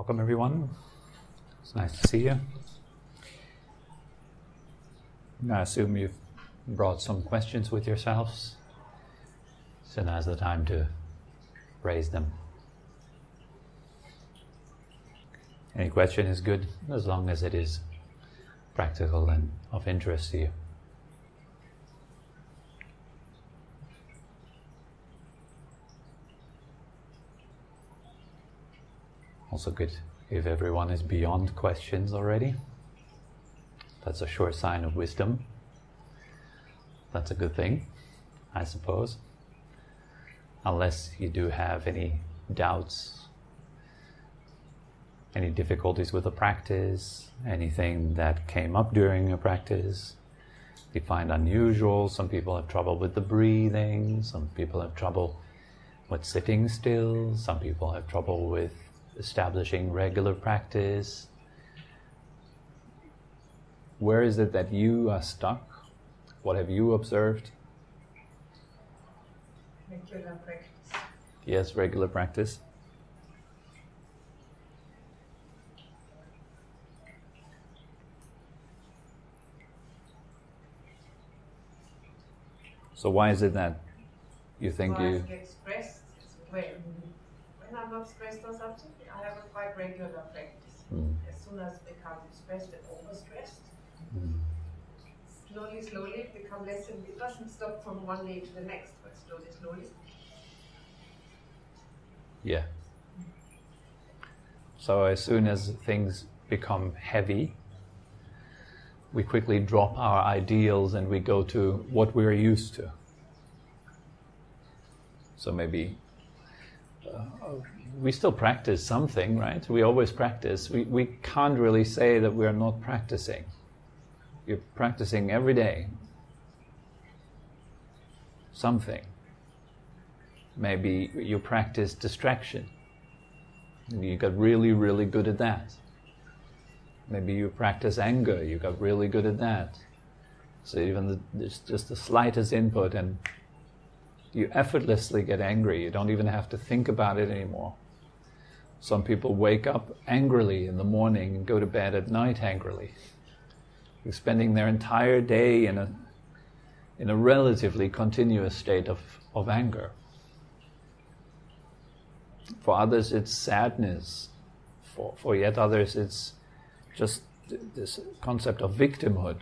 Welcome everyone. It's nice to see you. I assume you've brought some questions with yourselves, so now's the time to raise them. Any question is good, as long as it is practical and of interest to you. Also good if everyone is beyond questions already. That's a sure sign of wisdom. That's a good thing, I suppose. Unless you do have any doubts, any difficulties with the practice, anything that came up during your practice, you find unusual. Some people have trouble with the breathing, some people have trouble with sitting still, some people have trouble with establishing regular practice. Where is it that you are stuck? What have you observed? Regular practice. Yes, regular practice. So why is it that you think I you... get stressed. When I'm not stressed or something, I have a quite regular practice. As soon as I become stressed and overstressed, slowly it becomes less, and it doesn't stop from one day to the next, but slowly. Yeah. So as soon as things become heavy, we quickly drop our ideals and we go to what we're used to. So maybe we still practice something, right? We always practice. We can't really say that we're not practicing. You're practicing every day something. Maybe you practice distraction. You got really, really good at that. Maybe you practice anger. You got really good at that. So even there's just the slightest input and you effortlessly get angry. You don't even have to think about it anymore. Some people wake up angrily in the morning and go to bed at night angrily. They're spending their entire day in a relatively continuous state of anger. For others it's sadness. For yet others it's just this concept of victimhood.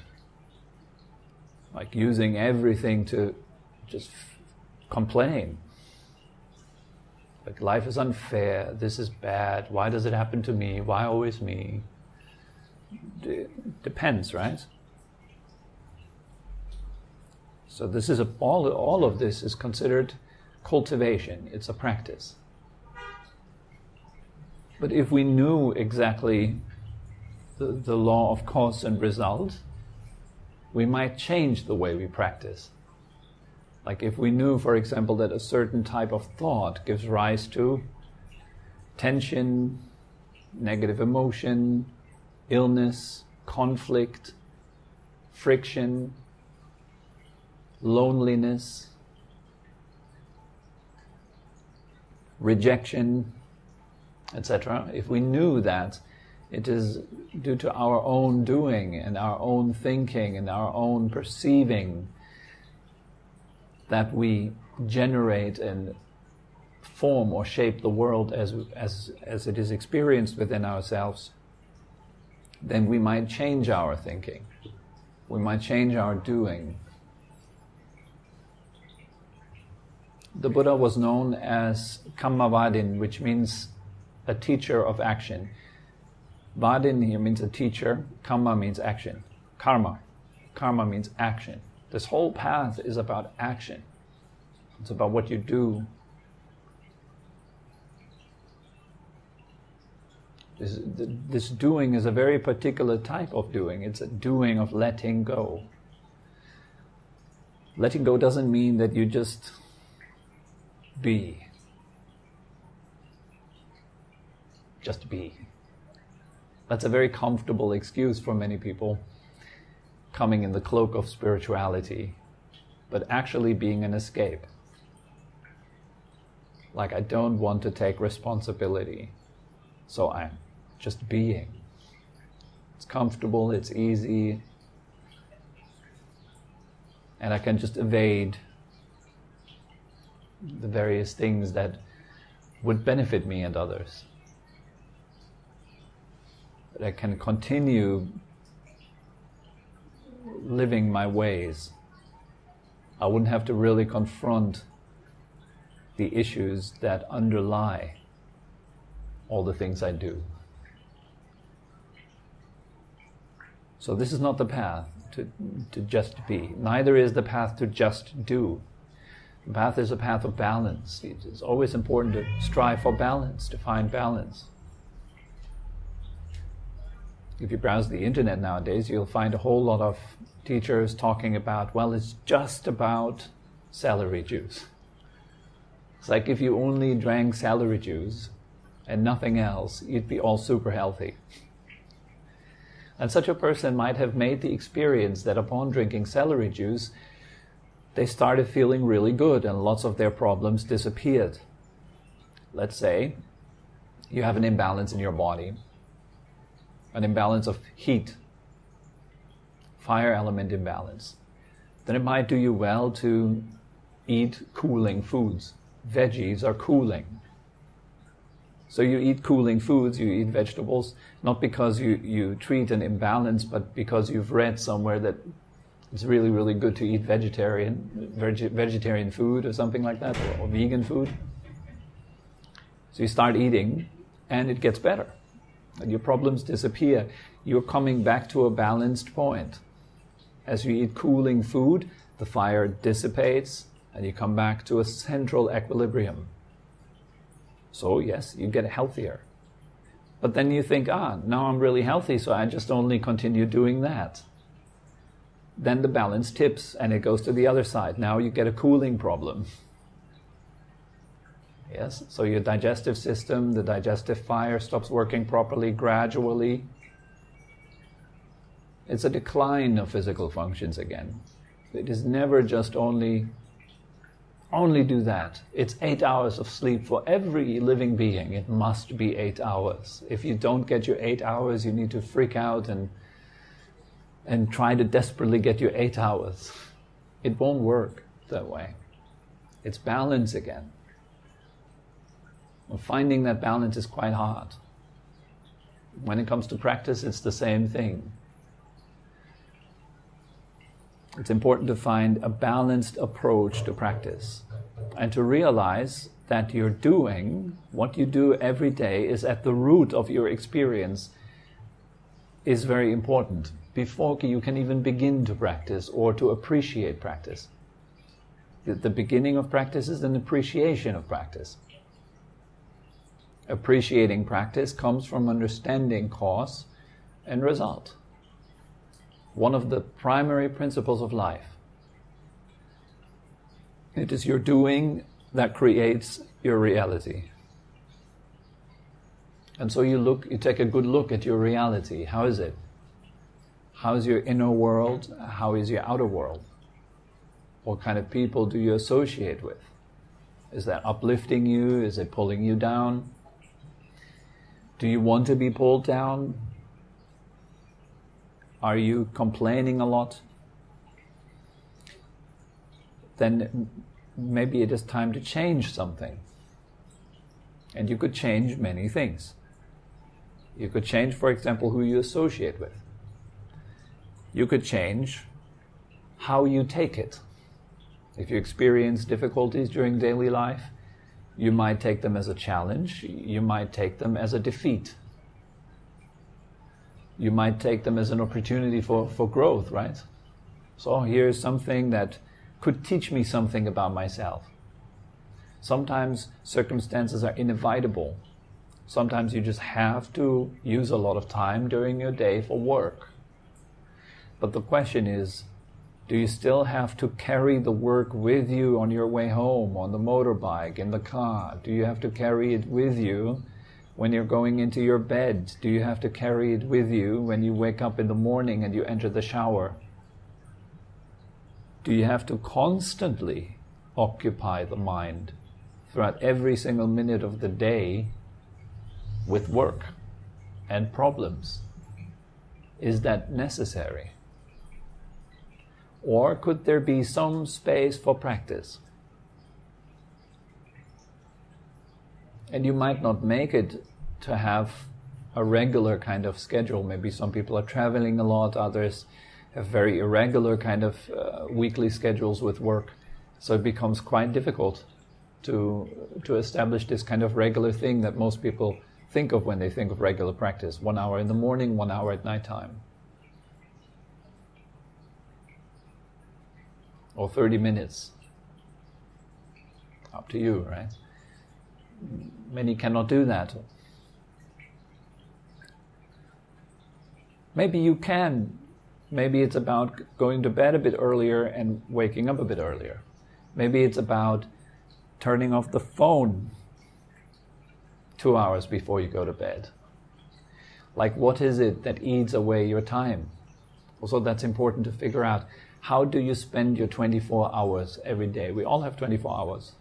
Like using everything to just complain. Like life is unfair, this is bad, why does it happen to me, why always me? Depends, right? So this is all of this is considered cultivation, it's a practice. But if we knew exactly the law of cause and result, we might change the way we practice. Like if we knew, for example, that a certain type of thought gives rise to tension, negative emotion, illness, conflict, friction, loneliness, rejection, etc. If we knew that it is due to our own doing and our own thinking and our own perceiving that we generate and form or shape the world as it is experienced within ourselves, then we might change our thinking. We might change our doing. The Buddha was known as Kammavadin, which means a teacher of action. Vadin here means a teacher. Kamma means action. Karma. Karma means action. This whole path is about action. It's about what you do. This doing is a very particular type of doing. It's a doing of letting go. Letting go doesn't mean that you just be. Just be. That's a very comfortable excuse for many people, coming in the cloak of spirituality, but actually being an escape. Like, I don't want to take responsibility, so just being. It's comfortable, it's easy, and I can just evade the various things that would benefit me and others. But I can continue living my ways. I wouldn't have to really confront the issues that underlie all the things I do. So this is not the path to just be. Neither is the path to just do. The path is a path of balance. It's always important to strive for balance, to find balance. If you browse the internet nowadays, you'll find a whole lot of teachers talking about, well, it's just about celery juice. It's like if you only drank celery juice and nothing else, you'd be all super healthy. And such a person might have made the experience that upon drinking celery juice, they started feeling really good and lots of their problems disappeared. Let's say you have an imbalance in your body, an imbalance of heat, fire element imbalance. Then it might do you well to eat cooling foods. Veggies are cooling. So you eat cooling foods, you eat vegetables, not because you treat an imbalance, but because you've read somewhere that it's really, really good to eat vegetarian food or something like that, or vegan food. So you start eating, and it gets better. And your problems disappear. You're coming back to a balanced point. As you eat cooling food, the fire dissipates, and you come back to a central equilibrium. So yes, you get healthier. But then you think, now I'm really healthy, so I just only continue doing that. Then the balance tips and it goes to the other side. Now you get a cooling problem. Yes, so your digestive system, the digestive fire stops working properly gradually. It's a decline of physical functions again. It is never just only do that. It's 8 hours of sleep for every living being. It must be 8 hours. If you don't get your 8 hours, you need to freak out and try to desperately get your 8 hours. It won't work that way. It's balance again. Well, finding that balance is quite hard. When it comes to practice, it's the same thing. It's important to find a balanced approach to practice and to realize that you're doing what you do every day is at the root of your experience is very important before you can even begin to practice or to appreciate practice. The beginning of practice is an appreciation of practice. Appreciating practice comes from understanding cause and result. One of the primary principles of life. It is your doing that creates your reality. And so you take a good look at your reality. How is it? How is your inner world? How is your outer world? What kind of people do you associate with? Is that uplifting you? Is it pulling you down? Do you want to be pulled down? Are you complaining a lot? Then maybe it is time to change something. And you could change many things. You could change, for example, who you associate with. You could change how you take it. If you experience difficulties during daily life, you might take them as a challenge. You might take them as a defeat. You might take them as an opportunity for growth, right? So here's something that could teach me something about myself. Sometimes circumstances are inevitable. Sometimes you just have to use a lot of time during your day for work. But the question is, do you still have to carry the work with you on your way home, on the motorbike, in the car? Do you have to carry it with you when you're going into your bed? Do you have to carry it with you when you wake up in the morning and you enter the shower? Do you have to constantly occupy the mind throughout every single minute of the day with work? and problems. Is that necessary? Or could there be some space for practice? And you might not make it to have a regular kind of schedule. Maybe some people are traveling a lot, others have very irregular kind of weekly schedules with work. So it becomes quite difficult to establish this kind of regular thing that most people think of when they think of regular practice. 1 hour in the morning, 1 hour at night time. Or 30 minutes. Up to you, right? Many cannot do that. Maybe you can. Maybe it's about going to bed a bit earlier and waking up a bit earlier. Maybe it's about turning off the phone 2 hours before you go to bed. Like, what is it that eats away your time? Also, that's important to figure out. How do you spend your 24 hours every day? We all have 24 hours.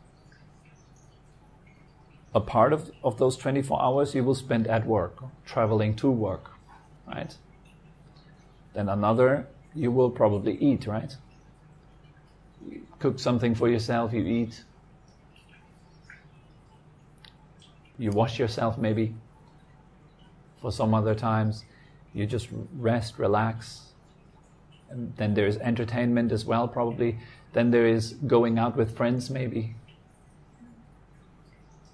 A part of those 24 hours you will spend at work, traveling to work, right? Then another you will probably eat, right? You cook something for yourself, you eat. You wash yourself maybe. For some other times, you just rest, relax. And then there's entertainment as well, probably. Then there is going out with friends, maybe.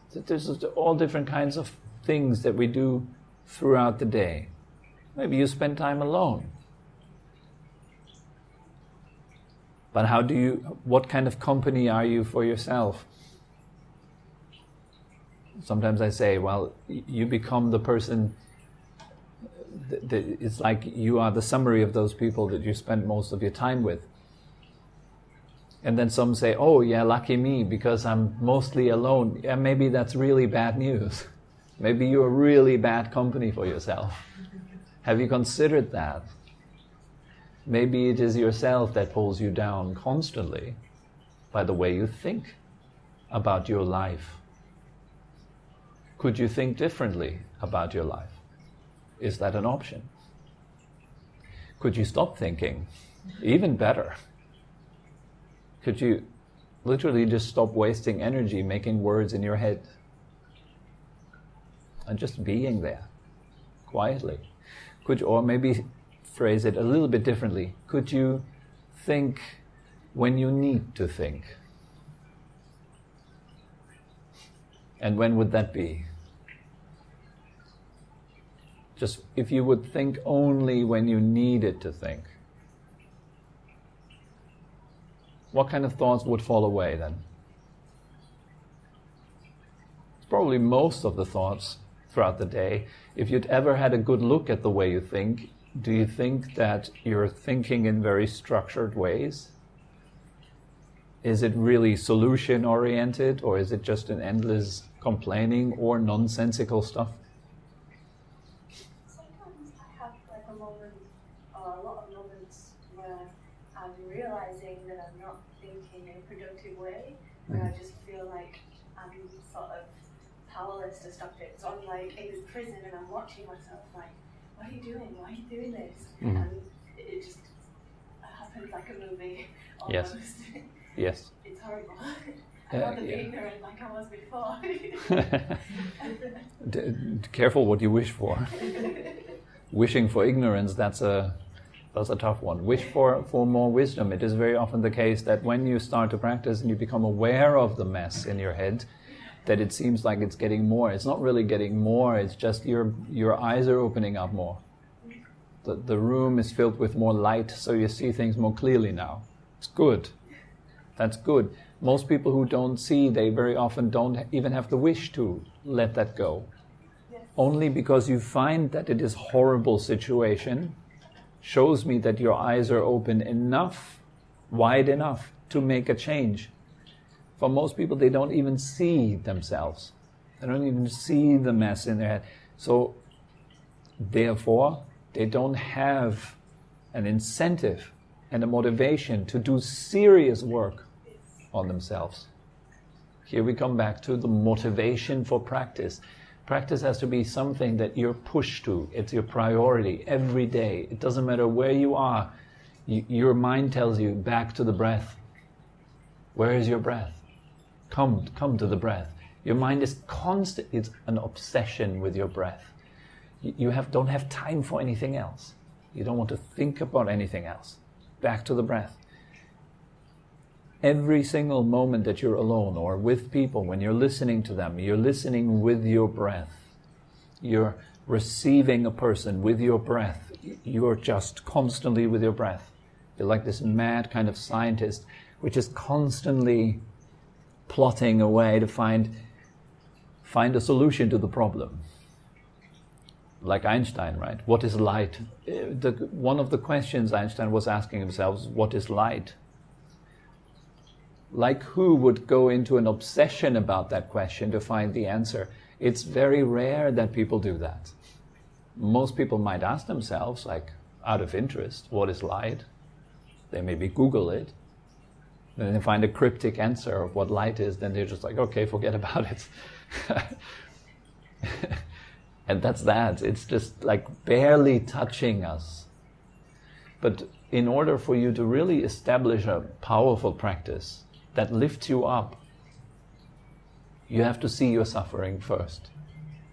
So there's all different kinds of things that we do throughout the day. Maybe you spend time alone. But what kind of company are you for yourself? Sometimes I say, well, you become the person. It's like you are the summary of those people that you spend most of your time with. And then some say, oh yeah, lucky me, because I'm mostly alone. Yeah, maybe that's really bad news. Maybe you're really bad company for yourself. Have you considered that? Maybe it is yourself that pulls you down constantly by the way you think about your life. Could you think differently about your life? Is that an option? Could you stop thinking? Even better. Could you literally just stop wasting energy making words in your head and just being there quietly? Or maybe phrase it a little bit differently. Could you think when you need to think? And when would that be? Just if you would think only when you needed to think, what kind of thoughts would fall away then? It's probably most of the thoughts throughout the day. If you'd ever had a good look at the way you think, do you think that you're thinking in very structured ways? Is it really solution-oriented, or is it just an endless complaining or nonsensical stuff? Sometimes I have like a moment, or a lot of moments, where I'm realizing that I'm not thinking in a productive way, where I just feel like I'm sort of powerless to stop it. So I'm like in this prison and I'm watching myself like, what are you doing? Why are you doing this? And it just happens like a movie almost. Yes. It's horrible. I'd rather be ignorant like I was before. Careful what you wish for. Wishing for ignorance, that's a tough one. Wish for more wisdom. It is very often the case that when you start to practice and you become aware of the mess in your head, that it seems like it's getting more. It's not really getting more, it's just your eyes are opening up more. The room is filled with more light, so you see things more clearly now. It's good. That's good. Most people who don't see, they very often don't even have the wish to let that go. Yes. Only because you find that it is a horrible situation shows me that your eyes are open enough, wide enough to make a change. For most people, they don't even see themselves. They don't even see the mess in their head. So, therefore, they don't have an incentive and a motivation to do serious work on themselves. Here we come back to the motivation for practice. Practice has to be something that you're pushed to. It's your priority every day. It doesn't matter where you are. Your mind tells you, back to the breath. Where is your breath? Come to the breath. Your mind is constant. It's an obsession with your breath. You don't have time for anything else. You don't want to think about anything else. Back to the breath. Every single moment that you're alone or with people, when you're listening to them, you're listening with your breath. You're receiving a person with your breath. You're just constantly with your breath. You're like this mad kind of scientist which is constantly plotting a way to find a solution to the problem. Like Einstein, right? What is light? One of the questions Einstein was asking himself is, what is light? Like who would go into an obsession about that question to find the answer? It's very rare that people do that. Most people might ask themselves, like, out of interest, what is light? They maybe Google it. Then they find a cryptic answer of what light is, then they're just like, okay, forget about it. And that's that. It's just like barely touching us. But in order for you to really establish a powerful practice that lifts you up, you have to see your suffering first,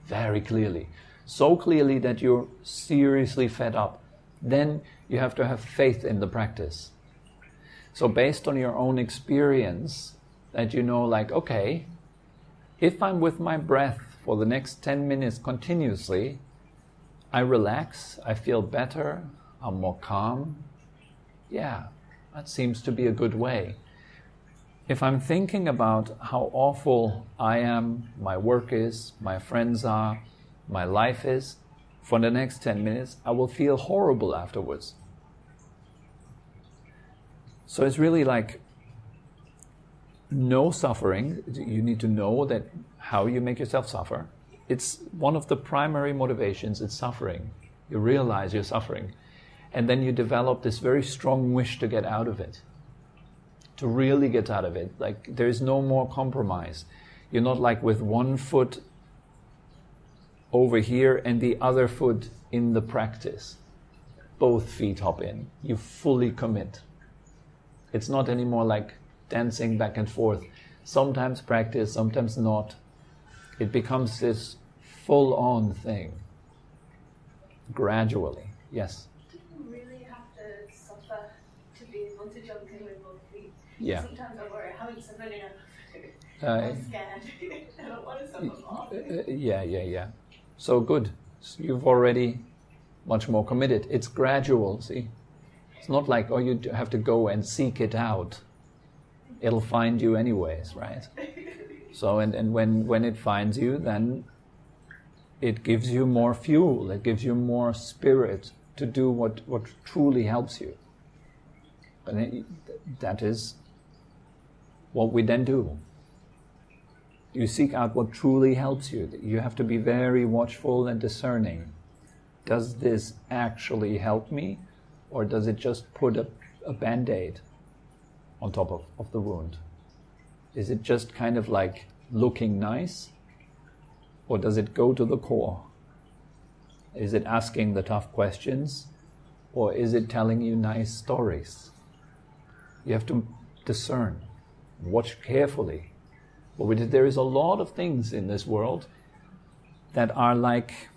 very clearly. So clearly that you're seriously fed up. Then you have to have faith in the practice. So based on your own experience, that you know, like, okay, if I'm with my breath for the next 10 minutes continuously, I relax, I feel better, I'm more calm. Yeah, that seems to be a good way. If I'm thinking about how awful I am, my work is, my friends are, my life is, for the next 10 minutes, I will feel horrible afterwards. So it's really like no suffering. You need to know that how you make yourself suffer. It's one of the primary motivations, it's suffering. You realize you're suffering. And then you develop this very strong wish to get out of it. To really get out of it. Like there is no more compromise. You're not like with one foot over here and the other foot in the practice. Both feet hop in. You fully commit. It's not anymore like dancing back and forth. Sometimes practice, sometimes not. It becomes this full-on thing. Gradually. Yes? Do you really have to suffer to be able to jump in with both feet? Yeah. Sometimes I worry, I haven't suffered enough. I'm scared. I don't want to suffer more. Yeah. So good. So you've already much more committed. It's gradual, see? It's not like, oh, you have to go and seek it out. It'll find you anyways, right? So, and when it finds you, then it gives you more fuel, it gives you more spirit to do what truly helps you. And that is what we then do. You seek out what truly helps you. You have to be very watchful and discerning. Does this actually help me? Or does it just put a band-aid on top of the wound? Is it just kind of like looking nice? Or does it go to the core? Is it asking the tough questions? Or is it telling you nice stories? You have to discern, watch carefully. But there is a lot of things in this world that are like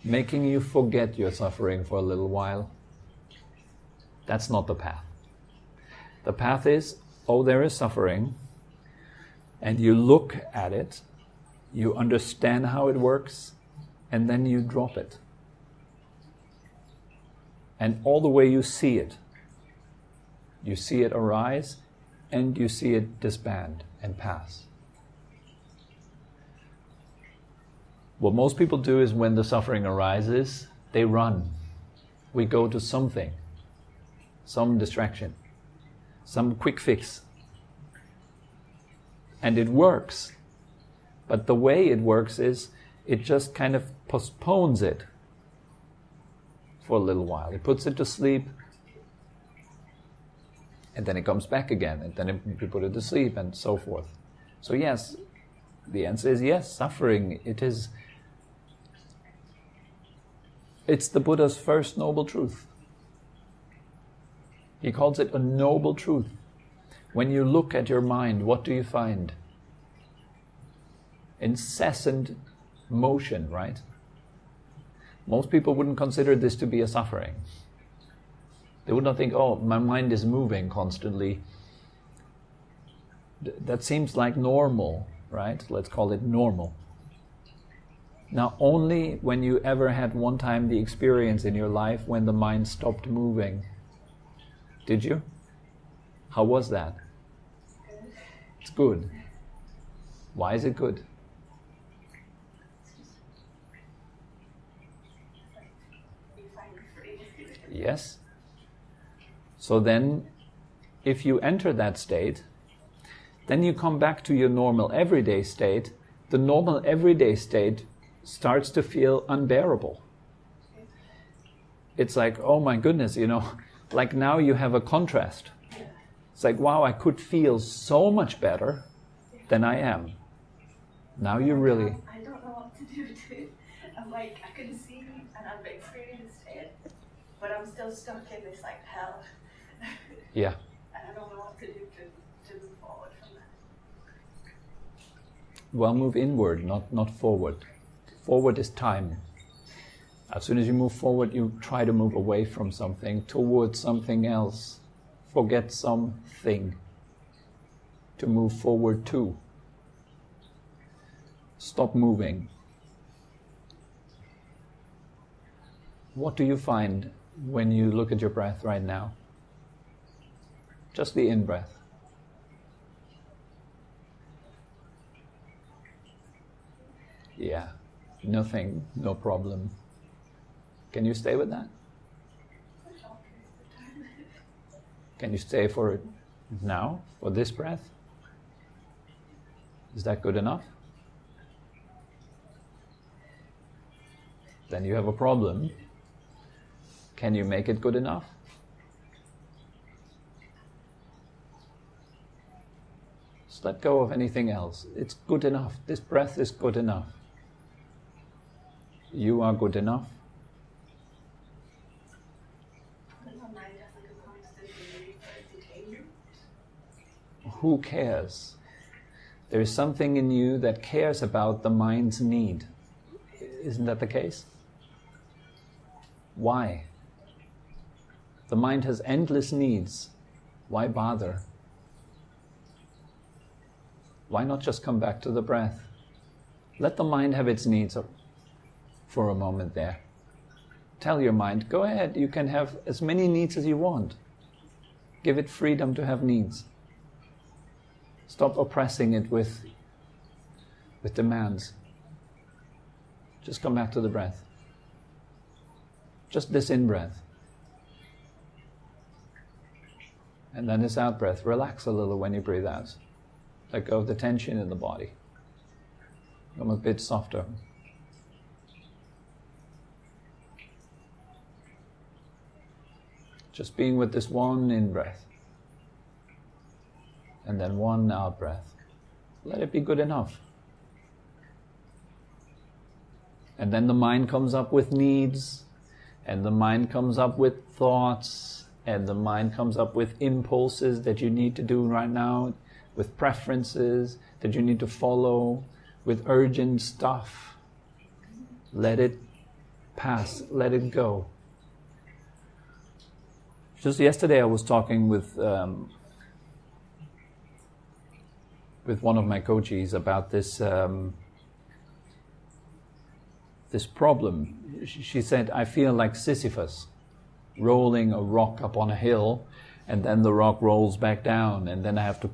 making you forget your suffering for a little while. That's not the path. The path is, oh, there is suffering, and you look at it, you understand how it works, and then you drop it. And all the way you see it arise, and you see it disband and pass. What most people do is when the suffering arises, they run. We go to something, some distraction, some quick fix. And it works. But the way it works is it just kind of postpones it for a little while. It puts it to sleep, and then it comes back again, and then you put it to sleep, and so forth. So yes, The answer is yes, suffering, it's the Buddha's first noble truth. He calls it a noble truth. When you look at your mind, what do you find? Incessant motion, right? Most people wouldn't consider this to be a suffering. They would not think, oh, my mind is moving constantly. That seems like normal, right? Let's call it normal. Now, only when you ever had one time the experience in your life when the mind stopped moving. Did you? How was that? It's good. Why is it good? Yes. So then, if you enter that state, then you come back to your normal everyday state. The normal everyday state starts to feel unbearable. It's like, oh my goodness, like now you have a contrast. It's like, wow, I could feel so much better than I am. Now you really... I don't know what to do too. I'm like, I can see and I've experienced it, but I'm still stuck in this like hell. Yeah. And I don't know what to do to move forward from that. Well, move inward, not forward. Forward is time. As soon as you move forward, you try to move away from something, towards something else. Forget something to move forward to. Stop moving. What do you find when you look at your breath right now? Just the in-breath. Yeah, nothing, no problem. Can you stay with that? Can you stay for it now, for this breath? Is that good enough? Then you have a problem. Can you make it good enough? Just let go of anything else. It's good enough. This breath is good enough. You are good enough. Who cares? There is something in you that cares about the mind's need. Isn't that the case? Why? The mind has endless needs. Why bother? Why not just come back to the breath? Let the mind have its needs for a moment there. Tell your mind, go ahead, you can have as many needs as you want. Give it freedom to have needs. Stop oppressing it with demands. Just come back to the breath. Just this in-breath. And then this out-breath. Relax a little when you breathe out. Let go of the tension in the body. Become a bit softer. Just being with this one in-breath. And then one out-breath. Let it be good enough. And then the mind comes up with needs, and the mind comes up with thoughts, and the mind comes up with impulses that you need to do right now, with preferences that you need to follow, with urgent stuff. Let it pass, let it go. Just yesterday I was talking with one of my coaches about this this problem. She said, I feel like Sisyphus rolling a rock up on a hill, and then the rock rolls back down, and then I have to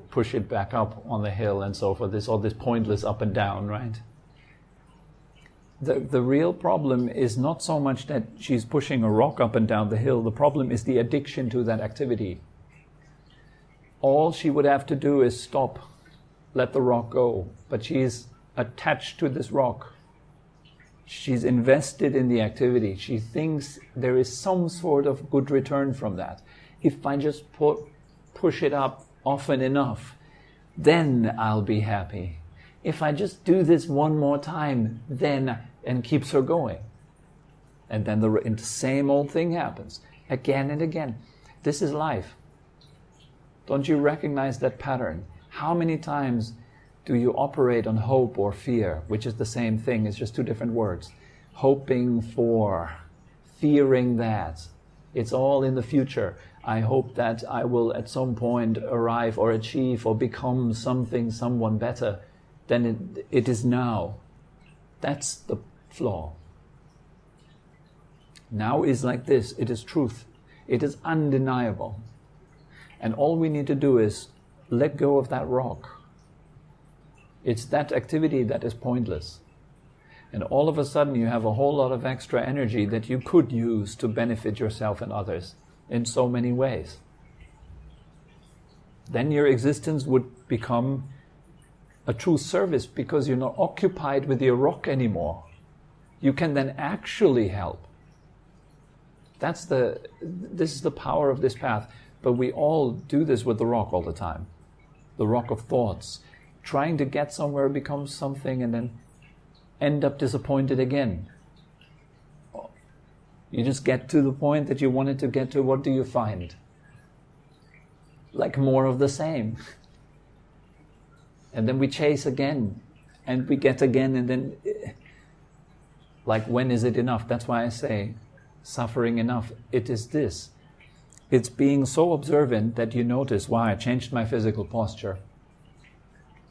push it back up on the hill, and so forth. There's all this pointless up and down, right? The real problem is not so much that she's pushing a rock up and down the hill. The problem is the addiction to that activity. All she would have to do is stop, let the rock go. But she's attached to this rock. She's invested in the activity. She thinks there is some sort of good return from that. If I just push it up often enough, then I'll be happy. if I just do this one more time, then, and keeps her going. And then the same old thing happens, again and again. This is life. Don't you recognize that pattern? How many times do you operate on hope or fear, which is the same thing, it's just two different words. Hoping for, fearing that. It's all in the future. I hope that I will at some point arrive or achieve or become something, someone better than it is now. That's the flaw. Now is like this. It is truth. It is undeniable. And all we need to do is let go of that rock. It's that activity that is pointless. And all of a sudden you have a whole lot of extra energy that you could use to benefit yourself and others in so many ways. Then your existence would become a true service because you're not occupied with your rock anymore. You can then actually help. This is the power of this path. But we all do this with the rock all the time. The rock of thoughts. Trying to get somewhere becomes something and then end up disappointed again. You just get to the point that you wanted to get to. What do you find? Like more of the same. And then we chase again. And we get again and then... Like, when is it enough? That's why I say, suffering enough. It is this. It's being so observant that you notice, wow, I changed my physical posture.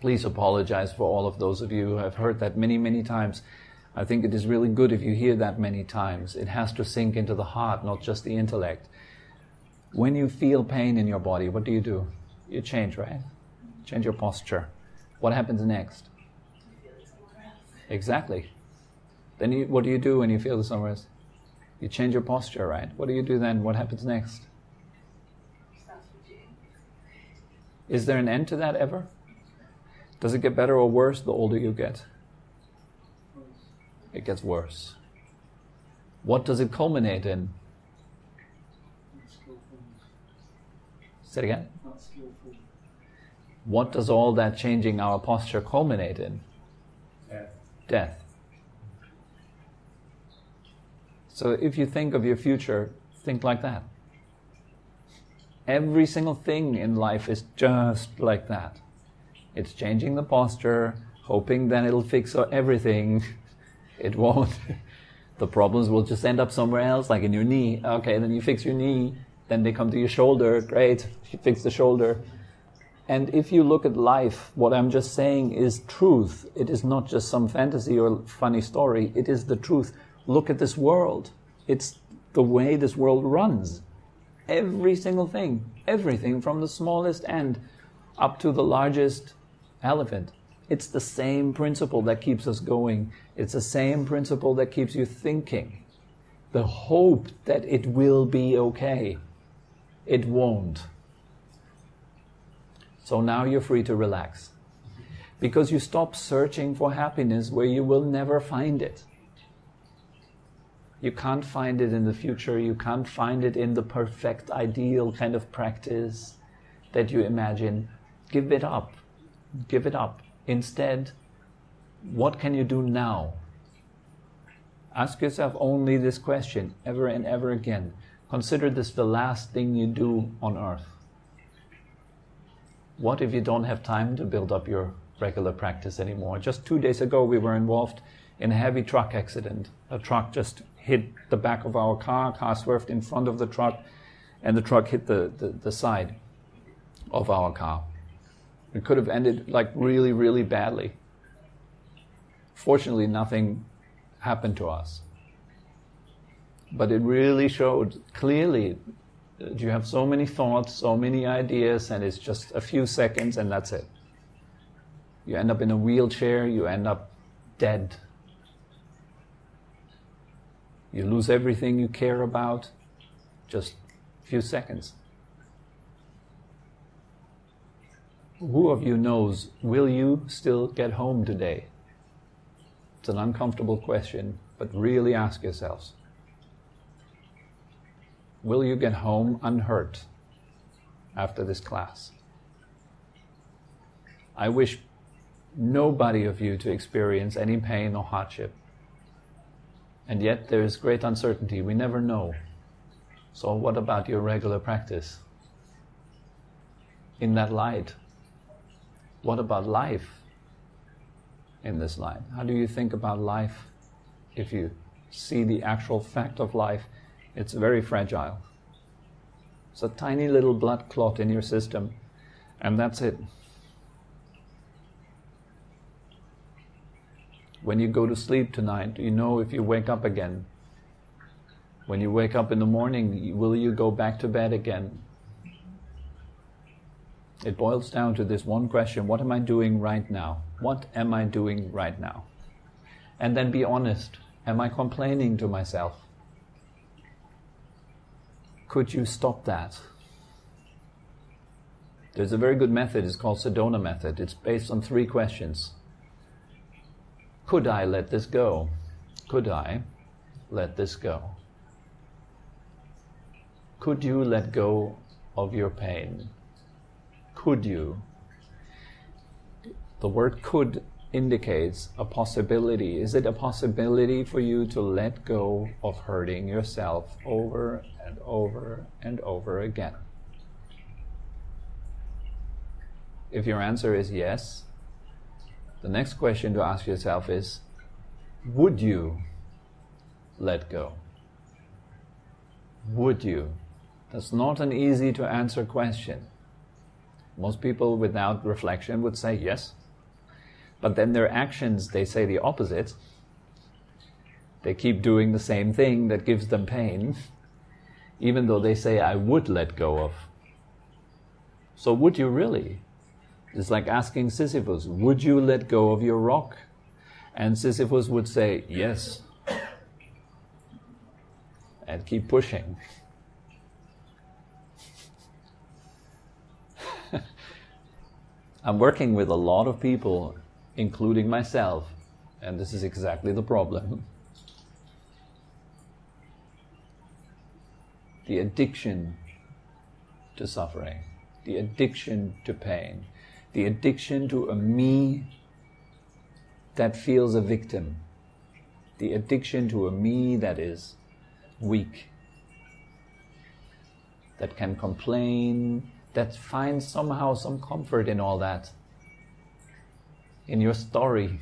Please apologize for all of those of you who have heard that many, many times. I think it is really good if you hear that many times. It has to sink into the heart, not just the intellect. When you feel pain in your body, what do? You change, right? Change your posture. What happens next? Exactly. Then what do you do when you feel it somewhere else? You change your posture, right? What do you do then? What happens next? Is there an end to that ever? Does it get better or worse the older you get? It gets worse. What does it culminate in? Say it again. What does all that changing our posture culminate in? Death. So if you think of your future, think like that. Every single thing in life is just like that. It's changing the posture, hoping that it'll fix everything. It won't. The problems will just end up somewhere else, like in your knee. Okay, then you fix your knee. Then they come to your shoulder. Great, you fix the shoulder. And if you look at life, what I'm just saying is truth. It is not just some fantasy or funny story. It is the truth. Look at this world. It's the way this world runs. Every single thing. Everything from the smallest ant up to the largest elephant. It's the same principle that keeps us going. It's the same principle that keeps you thinking. The hope that it will be okay. It won't. So now you're free to relax. Because you stop searching for happiness where you will never find it. You can't find it in the future. You can't find it in the perfect, ideal kind of practice that you imagine. Give it up. Give it up. Instead, what can you do now? Ask yourself only this question, ever and ever again. Consider this the last thing you do on earth. What if you don't have time to build up your regular practice anymore? Just 2 days ago, we were involved in a heavy truck accident. A truck just hit the back of our car swerved in front of the truck, and the truck hit the side of our car. It could have ended like really, really badly. Fortunately, nothing happened to us. But it really showed clearly that you have so many thoughts, so many ideas, and it's just a few seconds and that's it. You end up in a wheelchair, you end up dead. You lose everything you care about, just a few seconds. Who of you knows, will you still get home today? It's an uncomfortable question, but really ask yourselves. Will you get home unhurt after this class? I wish nobody of you to experience any pain or hardship. And yet there is great uncertainty. We never know. So what about your regular practice? In that light, what about life in this light? How do you think about life if you see the actual fact of life? It's very fragile. It's a tiny little blood clot in your system, and that's it. When you go to sleep tonight, do you know if you wake up again? When you wake up in the morning, will you go back to bed again? It boils down to this one question: what am I doing right now? What am I doing right now? And then be honest. Am I complaining to myself? Could you stop that? There's a very good method, it's called Sedona method. It's based on 3 questions. Could I let this go? Could I let this go? Could you let go of your pain? Could you? The word could indicates a possibility. Is it a possibility for you to let go of hurting yourself over and over and over again? If your answer is yes, the next question to ask yourself is, would you let go? Would you? That's not an easy to answer question. Most people without reflection would say yes. But then their actions, they say the opposite. They keep doing the same thing that gives them pain, even though they say, I would let go of. So would you really? It's like asking Sisyphus, would you let go of your rock? And Sisyphus would say, yes. And keep pushing. I'm working with a lot of people, including myself, and this is exactly the problem. The addiction to suffering, the addiction to pain, the addiction to a me that feels a victim, the addiction to a me that is weak, that can complain, that finds somehow some comfort in all that, in your story,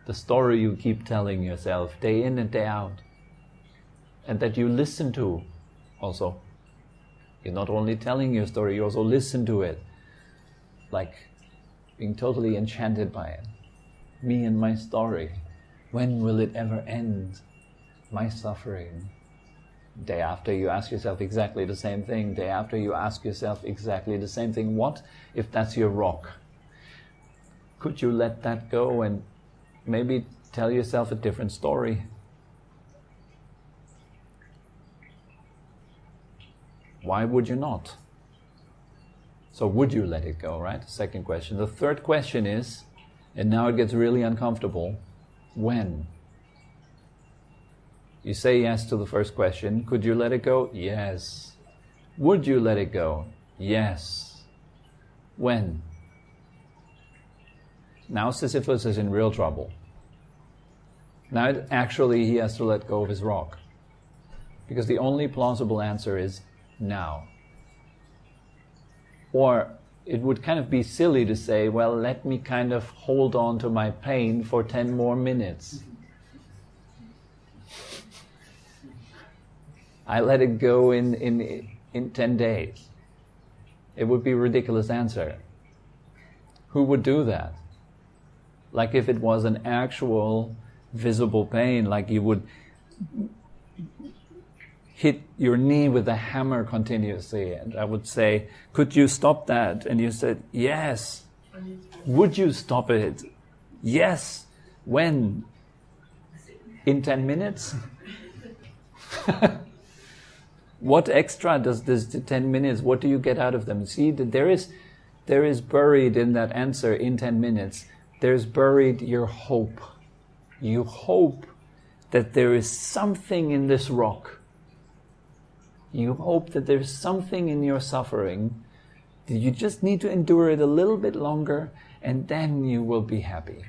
the story you keep telling yourself day in and day out, and that you listen to also. You're not only telling your story, you also listen to it, like being totally enchanted by it. Me and my story. When will it ever end? My suffering. Day after you ask yourself exactly the same thing. Day after you ask yourself exactly the same thing. What if that's your rock? Could you let that go and maybe tell yourself a different story? Why would you not? So would you let it go, right? Second question. The third question is, and now it gets really uncomfortable, when? You say yes to the first question. Could you let it go? Yes. Would you let it go? Yes. When? Now Sisyphus is in real trouble. Now actually he has to let go of his rock. Because the only plausible answer is now. Or it would kind of be silly to say, well, let me kind of hold on to my pain for 10 more minutes. I let it go in 10 days. It would be a ridiculous answer. Who would do that? Like if it was an actual visible pain, like you would hit your knee with a hammer continuously, and I would say, could you stop that? And you said, yes. Would you stop it? Yes. When? In 10 minutes? What extra does this 10 minutes, what do you get out of them? See, that there is buried in that answer, in 10 minutes, there's buried your hope. You hope that there is something in this rock. You hope that there's something in your suffering You just need to endure it a little bit longer, and then you will be happy.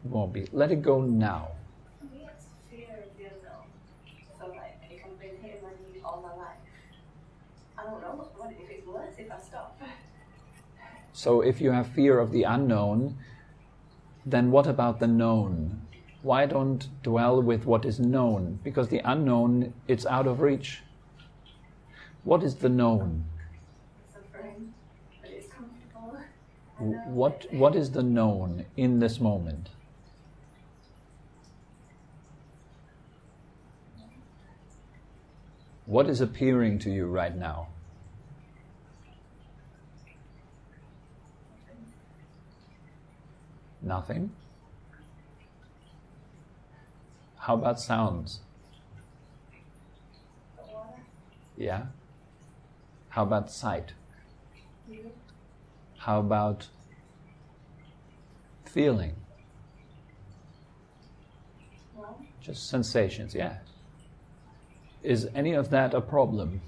You won't be. Let it go now. For me, it's fear of the unknown. So, like, if I've been hitting my knee all my life, I don't know what if it's worse if I stop. So if you have fear of the unknown, then what about the known? Why don't dwell with what is known? Because the unknown, it's out of reach. What is the known? Suffering, but it's comfortable. What is the known in this moment? What is appearing to you right now? Nothing? How about sounds? Yeah? How about sight? How about feeling? Just sensations, yeah. Is any of that a problem?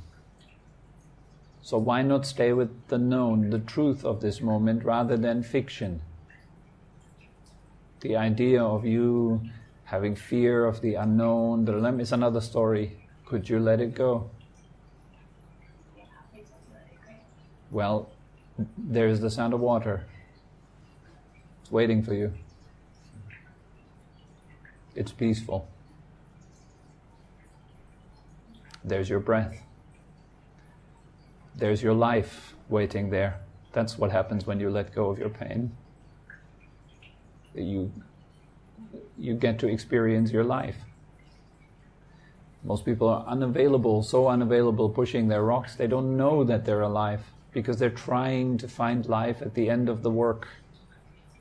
So why not stay with the known, the truth of this moment, rather than fiction? The idea of you having fear of the unknown, is another story. Could you let it go? Well, there's the sound of water. It's waiting for you. It's peaceful. There's your breath. There's your life waiting there. That's what happens when you let go of your pain. You get to experience your life. Most people are unavailable, so unavailable, pushing their rocks. They don't know that they're alive because they're trying to find life at the end of the work,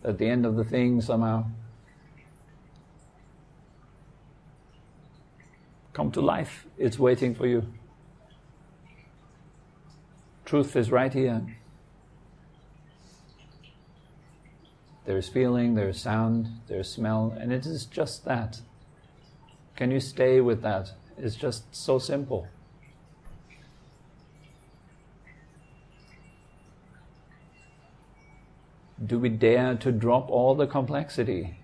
at the end of the thing somehow. Come to life. It's waiting for you. Truth is right here. There's feeling, there's sound, there's smell, and it is just that. Can you stay with that? It's just so simple. Do we dare to drop all the complexity?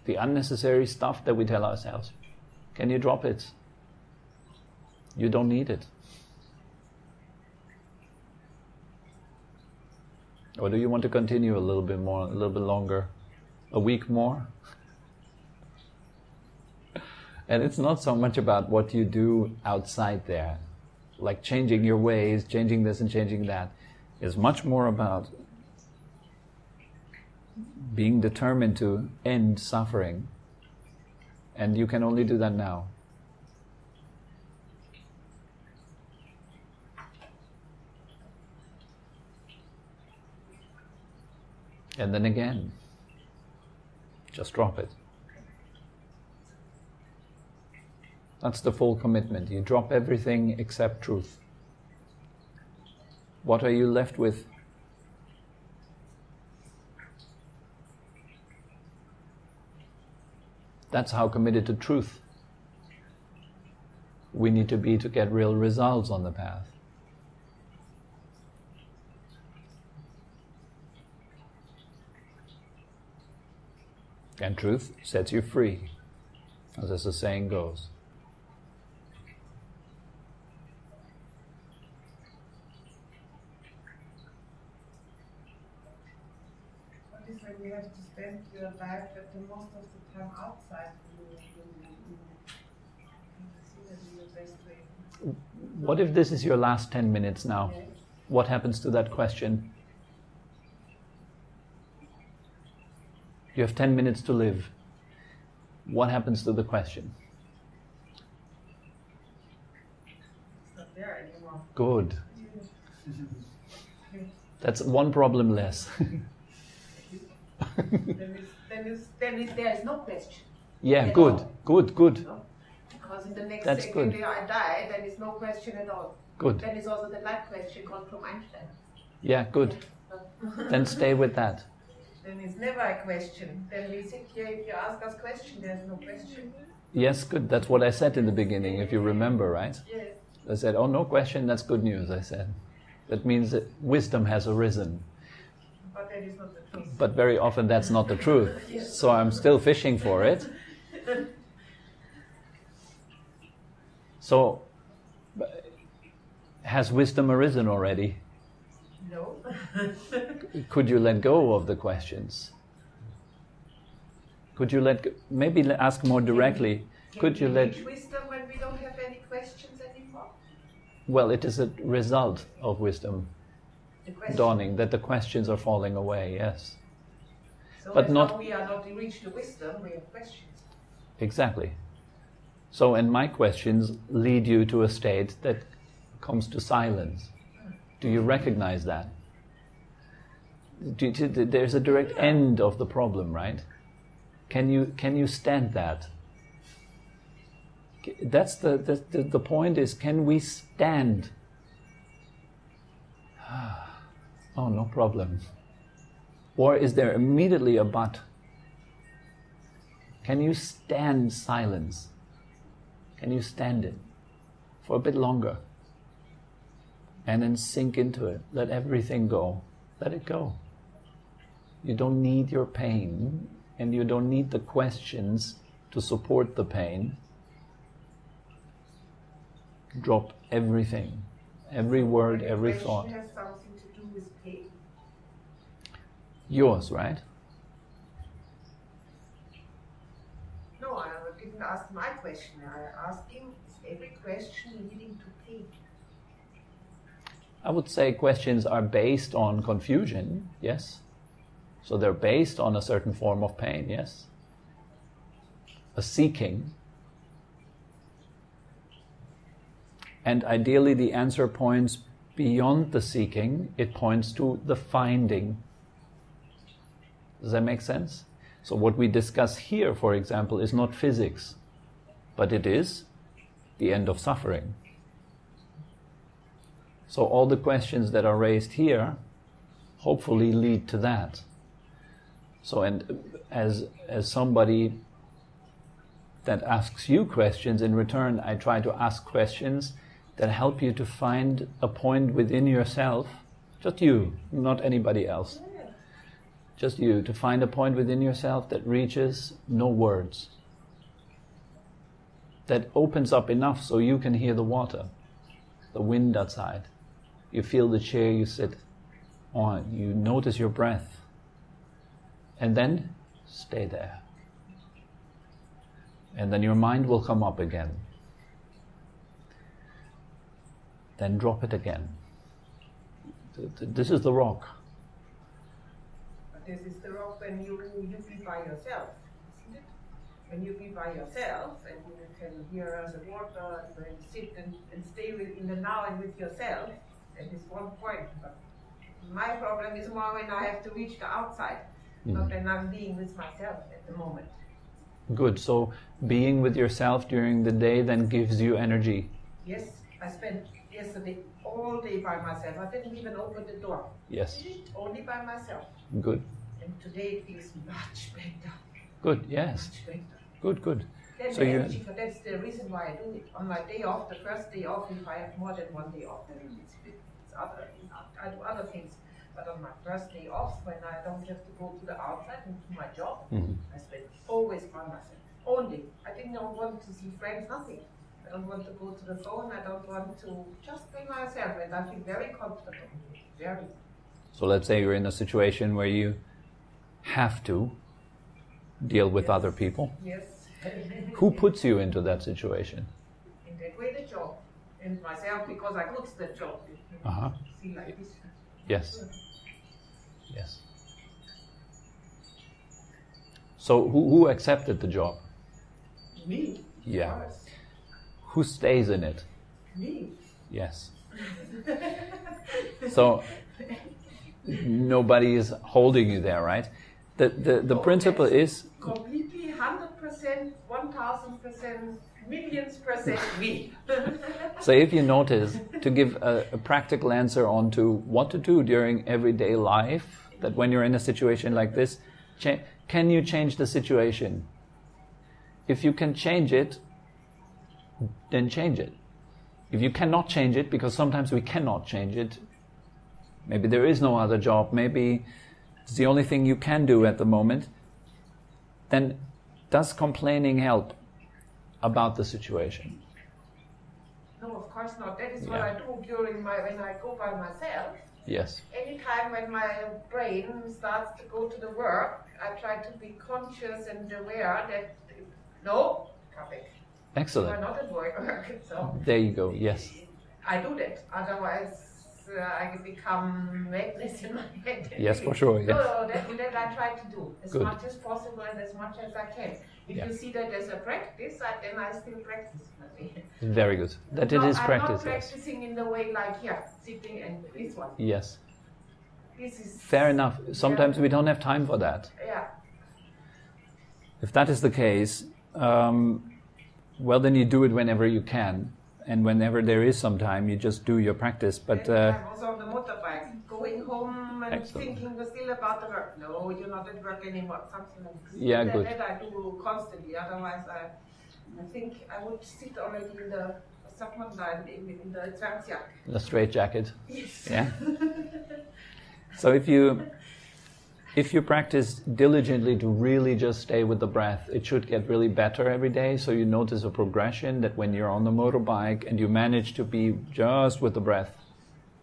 The unnecessary stuff that we tell ourselves. Can you drop it? You don't need it. Or do you want to continue a little bit more, a little bit longer? A week more? And it's not so much about what you do outside there, like changing your ways, changing this and changing that. It's much more about being determined to end suffering. And you can only do that now. And then again, just drop it. That's the full commitment. You drop everything except truth. What are you left with? That's how committed to truth we need to be to get real results on the path. And truth sets you free, as the saying goes. What is when you have to spend your life at the most of the time outside? What if this is your last 10 minutes now? Okay. What happens to that question? You have 10 minutes to live. What happens to the question? It's not there anymore. Good. That's one problem less. Then there is no question. Yeah, At good, all. good. No? Because in the next That's second good. I die, then it's no question at all. Good. Then it's also the life question gone from Einstein. Yeah, good. Then stay with that. Then it's never a question. Then we sit here, if you ask us question, there's no question. Yes, good. That's what I said in the beginning, if you remember, right? Yes. I said, oh, no question, that's good news, I said. That means that wisdom has arisen. But that is not the truth. But very often that's not the truth. Yes. So I'm still fishing for it. So, has wisdom arisen already? No. Could you let go of the questions? Could you maybe ask more directly? Could you let... reach wisdom when we don't have any questions anymore? Well, it is a result of wisdom dawning, that the questions are falling away, yes. So but not... we are not reached the wisdom, we have questions. Exactly. So, and my questions lead you to a state that comes to silence. Do you recognize that? There's a direct end of the problem, right? Can you stand that? That's the point is, can we stand? Oh, no problem. Or is there immediately a but? Can you stand silence? Can you stand it for a bit longer? And then sink into it. Let everything go. Let it go. You don't need your pain, and you don't need the questions to support the pain. Drop everything. Every word, every thought. The question has something to do with pain. Yours, right? No, I didn't ask my question. I asked him, is every question leading to pain? I would say questions are based on confusion, yes. So they're based on a certain form of pain, yes. A seeking. And ideally the answer points beyond the seeking, it points to the finding. Does that make sense? So what we discuss here, for example, is not physics, but it is the end of suffering. So all the questions that are raised here hopefully lead to that. So, and as somebody that asks you questions, in return I try to ask questions that help you to find a point within yourself, just you, not anybody else. Just you, to find a point within yourself that reaches no words. That opens up enough so you can hear the water, the wind outside. You feel the chair you sit on, you notice your breath. And then stay there. And then your mind will come up again. Then drop it again. This is the rock. But this is the rock when you be by yourself, isn't it? When you be by yourself and you can hear the water, you can sit and stay in the now and with yourself, that is one point. But my problem is more when I have to reach the outside, not when I'm being with myself at the moment. Good. So being with yourself during the day then gives you energy. Yes, I spent yesterday all day by myself. I didn't even open the door. Yes. Only by myself. Good. And today it feels much better. Good, yes. Much better. Good, good. Then So the you... energy, that's the reason why I do it. On my day off, the first day off, if I have more than one day off, then I do other things. But on my first day off, when I don't have to go to the outside and to my job, I spend always by myself. Only. I didn't want to see friends, nothing. I don't want to go to the phone, I don't want to just be myself, and I feel very comfortable. Very. So let's say you're in a situation where you have to deal with other people. Yes. Who puts you into that situation? In that way, the job. And myself, because I could the job. Uh-huh. See like this. Yes. Yes. So who accepted the job? Me. Yeah. Of course. Who stays in it? Me. Yes. So nobody is holding you there, right? The principle is completely 100%, 1000%, millions% me. so if you notice, to give a practical answer onto what to do during everyday life, that when you're in a situation like this, can you change the situation? If you can change it, then change it. If you cannot change it, because sometimes we cannot change it, maybe there is no other job, maybe it's the only thing you can do at the moment, then does complaining help about the situation? No, of course not. That is what I do when I go by myself. Yes. Anytime when my brain starts to go to the work, I try to be conscious and aware that, no, come back. Excellent. I'm not at work. So there you go, yes. I do that. Otherwise, I become reckless in my head. Yes, for sure. Yes. No, that I try to do as Good. much as possible and as much as I can. If you see that as a practice, then I still practice. Very good. That it is practice. I'm not practicing in the way like here, sitting and this one. Yes. This is fair enough. Sometimes we don't have time for that. Yeah. If that is the case, well, then you do it whenever you can, and whenever there is some time, you just do your practice. But I'm also on the motorbike, going home and excellent. thinking still about the work. No, you're not at work anymore. Something like this. Yeah, good. That I do constantly. Otherwise, I think I would sit already in the in the Zwangsjacke. The straight jacket. Yes. Yeah. So if you practice diligently to really just stay with the breath, it should get really better every day. So you notice a progression that when you're on the motorbike and you manage to be just with the breath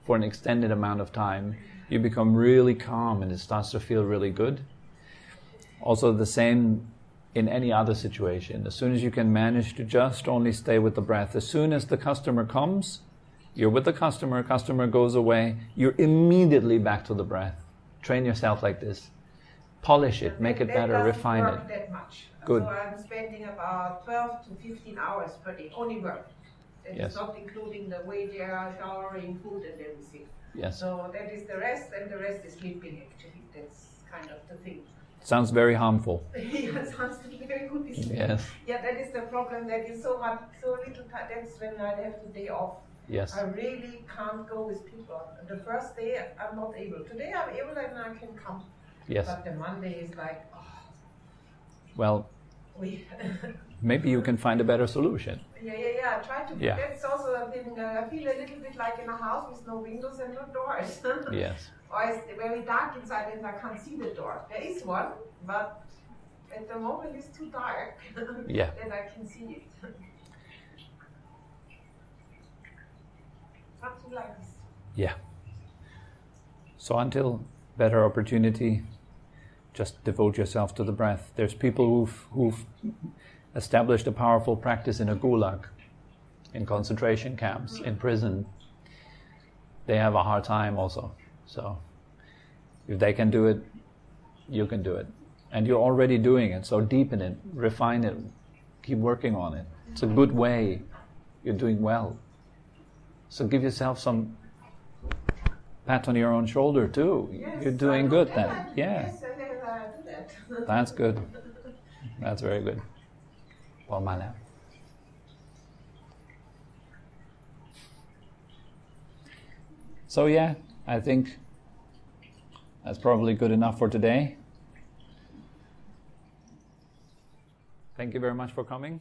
for an extended amount of time, you become really calm and it starts to feel really good. Also the same in any other situation. As soon as you can manage to just only stay with the breath, as soon as the customer comes, you're with the customer goes away, you're immediately back to the breath. Train yourself like this. Polish it, make it better, refine it. Not that much. Good. So I'm spending about 12 to 15 hours per day, only work. That Yes. is not including the way there, showering, food and everything. Yes. So that is the rest, and the rest is sleeping actually. That's kind of the thing. Sounds very harmful. Yeah, sounds very good. Yes. Yeah, that is the problem. That is so little time. That's when I have the day off. Yes. I really can't go with people. The first day I'm not able. Today I'm able and I can come. Yes. But the Monday is like, Well, maybe you can find a better solution. Yeah. I try to. Yeah. That's also a thing. I feel a little bit like in a house with no windows and no doors. Yes. Or it's very dark inside and I can't see the door. There is one, but at the moment it's too dark. Yeah. That I can see it. Something like this. Yeah. So until better opportunity, just devote yourself to the breath. There's people who've established a powerful practice in a gulag, in concentration camps, in prison. They have a hard time also. So if they can do it, you can do it. And you're already doing it, so deepen it, refine it, keep working on it. It's a good way. You're doing well. So give yourself some pat on your own shoulder too. Yes, You're doing good then. Yeah. Yeah. Yes, I do that. That's good. That's very good. Well, now. So yeah, I think that's probably good enough for today. Thank you very much for coming.